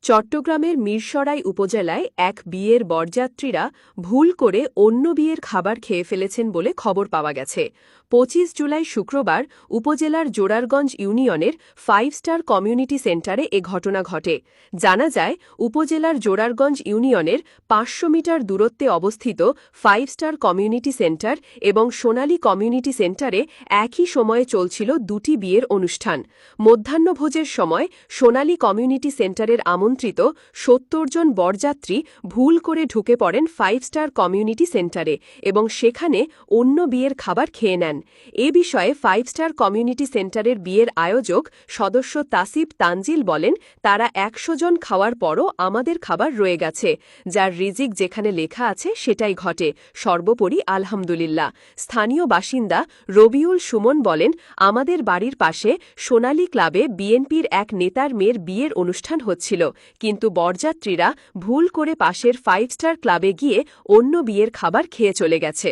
চট্টগ্রামের মিরসরাই উপজেলায় এক বিয়ের বরযাত্রীরা ভুল করে অন্য বিয়ের খাবার খেয়ে ফেলেছেন বলে খবর পাওয়া গেছে। ২৫ জুলাই শুক্রবার উপজেলার জোরারগঞ্জ ইউনিয়নের 5 স্টার কমিউনিটি সেন্টারে এ ঘটনা ঘটে। জানা যায়, উপজেলার জোরারগঞ্জ ইউনিয়নের ৫০০ মিটার দূরত্বে অবস্থিত 5 স্টার কমিউনিটি সেন্টার এবং সোনালী কমিউনিটি সেন্টারে একই সময়ে চলছিল দুটি বিয়ের অনুষ্ঠান। মধ্যাহ্নভোজের সময় সোনালী কমিউনিটি সেন্টারের আমন্ত্রিত ৭০ জন বরযাত্রী ভুল করে ঢুকে পড়েন 5 স্টার কমিউনিটি সেন্টারে এবং সেখানে অন্য বিয়ের খাবার খেয়ে নেন। এ বিষয়ে 5 স্টার কমিউনিটি সেন্টারের বিয়ের আয়োজক সদস্য তাসিফ তানজিল বলেন, তারা ১০০ জন খাওয়ার পরও আমাদের খাবার রয়ে গেছে, যার রিজিক যেখানে লেখা আছে সেটাই ঘটে, সর্বোপরি আলহামদুলিল্লাহ। স্থানীয় বাসিন্দা রবিউল সুমন বলেন, আমাদের বাড়ির পাশে সোনালী ক্লাবে বিএনপির এক নেতার মেয়ের বিয়ের অনুষ্ঠান হচ্ছিল, কিন্তু বরযাত্রীরা ভুল করে পাশের 5 স্টার ক্লাবে গিয়ে অন্য বিয়ের খাবার খেয়ে চলে গেছে।